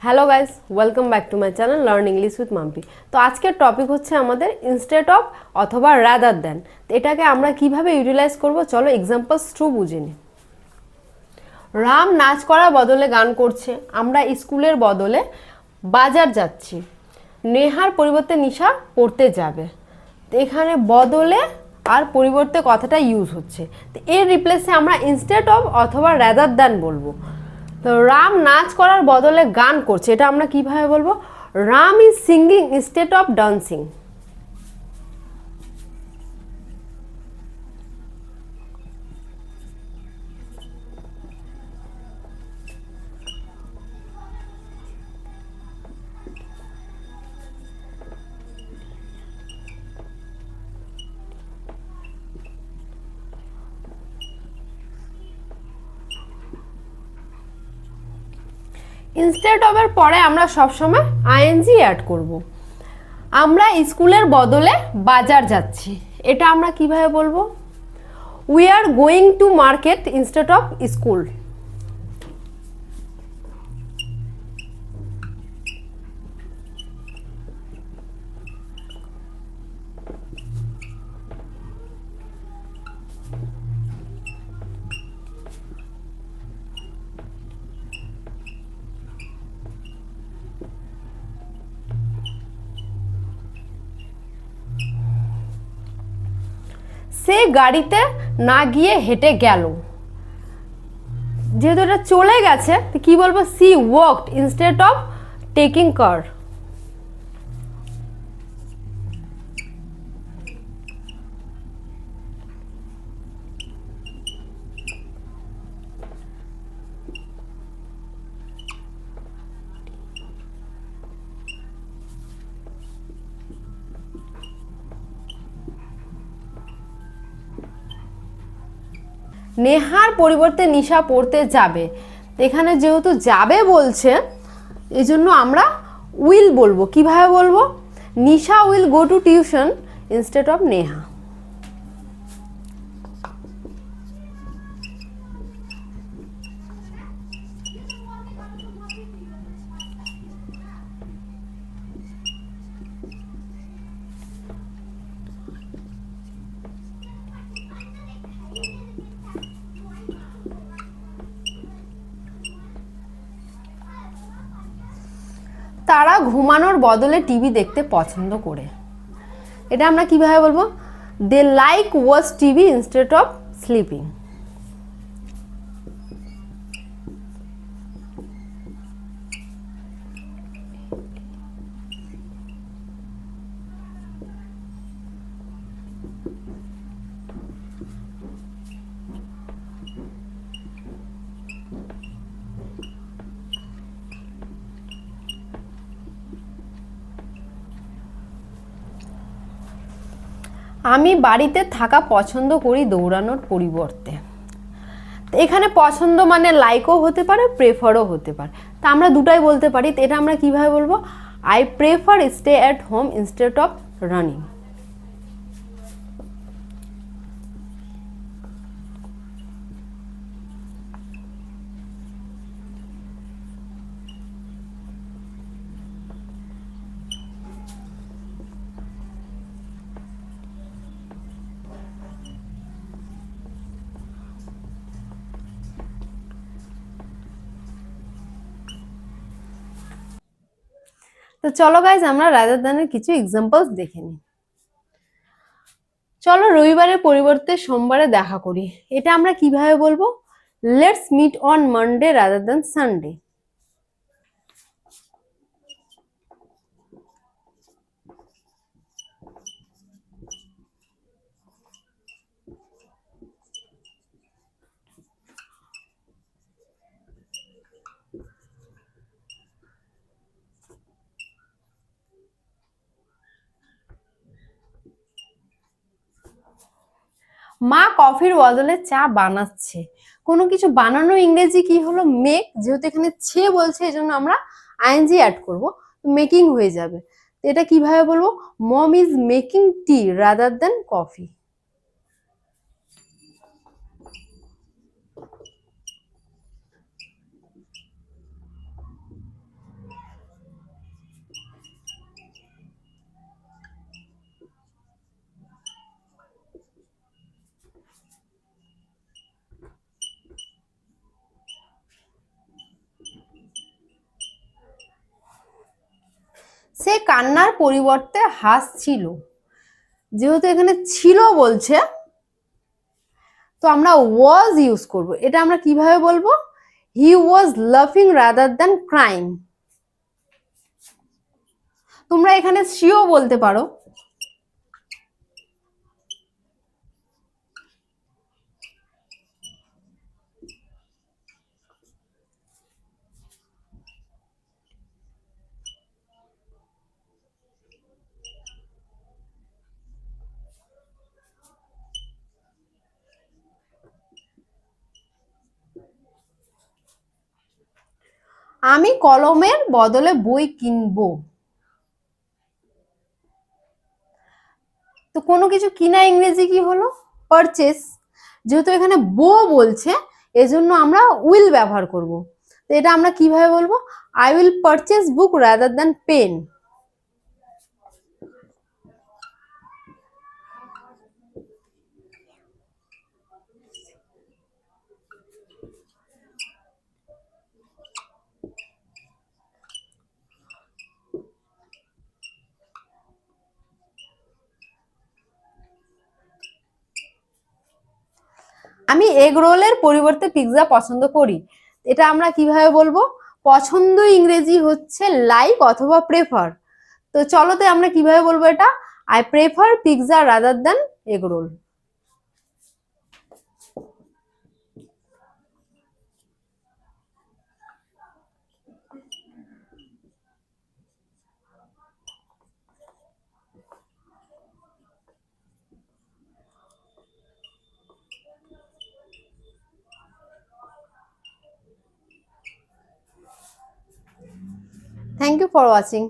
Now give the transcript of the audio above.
Hello guys, welcome back to my channel learn English with Mampi. তো আজকের topic হচ্ছে আমাদের ইনস্টেড অফ অথবা রাদার দ্যান। এটাকে আমরা কিভাবে ইউটিলাইজ করব, চলো এক্সাম্পলস থ্রু বুঝে নিই। রাম নাচ করার বদলে গান করছে, আমরা স্কুলের বদলে বাজার যাচ্ছি, নেহার পরিবর্তে নিশা পড়তে যাবে। তো এখানে বদলে আর পরিবর্তে কথাটা ইউজ হচ্ছে, তো এর রিপ্লেসে আমরা ইনস্টেড অফ অথবা রাদার দ্যান বলবো। তো রাম নাচ করার বদলে গান করছে, এটা আমরা কিভাবে বলবো? Ram is singing instead of dancing. Instead of এর পরে আমরা সবসময় আইএনজি অ্যাড করব। আমরা স্কুলের বদলে বাজার যাচ্ছি, এটা আমরা কিভাবে বলবো? We are going to market instead of school. সে গাড়িতে না গিয়ে হেঁটে গেল, যেহেতু এটা চলে গেছে তো কি বলবো? She walked instead of taking car. নেহার পরিবর্তে নিশা পড়তে যাবে, এখানে যেহেতু যাবে বলছে এই জন্য আমরা উইল বলবো। কিভাবে বলবো? Nisha will go to tuition instead of Neha. তারা ঘুমানোর বদলে টিভি দেখতে পছন্দ করে, এটা আমরা কিভাবে বলবো? They like watch TV instead of sleeping. আমি বাড়িতে থাকা পছন্দ করি দৌড়ানোর পরিবর্তে। তো এখানে পছন্দ মানে লাইকও হতে পারে, প্রেফারও হতে পারে, তা আমরা দুটাই বলতে পারি। তো এটা আমরা কিভাবে বলবো? I prefer stay at home instead of running. তো চলো গাইজ আমরা রাদার দ্যানের কিছু এক্সাম্পলস দেখে নিই। চলো রবিবারের পরিবর্তে সোমবারে দেখা করি, এটা আমরা কিভাবে বলবো? Let's meet on Monday rather than Sunday. মা কফির বদলে চা বানাচ্ছে, কোনো কিছু বানানো ইংরেজি কি হলো? মেক। যেহেতু এখানে ছে বলছে এই জন্য আমরা আইএনজি অ্যাড করব, মেকিং হয়ে যাবে। তো এটা কিভাবে বলবো? Mom is making tea rather than coffee. সে কান্নার পরিবর্তে হাসছিল। যেহেতু এখানে ছিল বলছে, তো আমরা ওয়াজ ইউজ করব। এটা আমরা কিভাবে বলবো? হি ওয়াজ লাফিং রাদার দ্যান ক্রাইং। তোমরা এখানে শিও বলতে পারো। আমি কলমের বদলে বই কিনবো। তো কোনো কিছু কিনা ইংরেজি কি হলো? পারচেস। যেহেতু এখানে বো বলছে, এজন্য আমরা উইল ব্যবহার করব। তো এটা আমরা কিভাবে বলবো? I will purchase book rather than pen. আমি এগ রোলের পরিবর্তে পিৎজা পছন্দ করি। এটা আমরা কিভাবে বলবো? পছন্দ ইংরেজি হচ্ছে লাইক অথবা প্রেফার। তো চলোতে আমরা কিভাবে বলবো এটা? I prefer pizza rather than egg roll. Thank you for watching.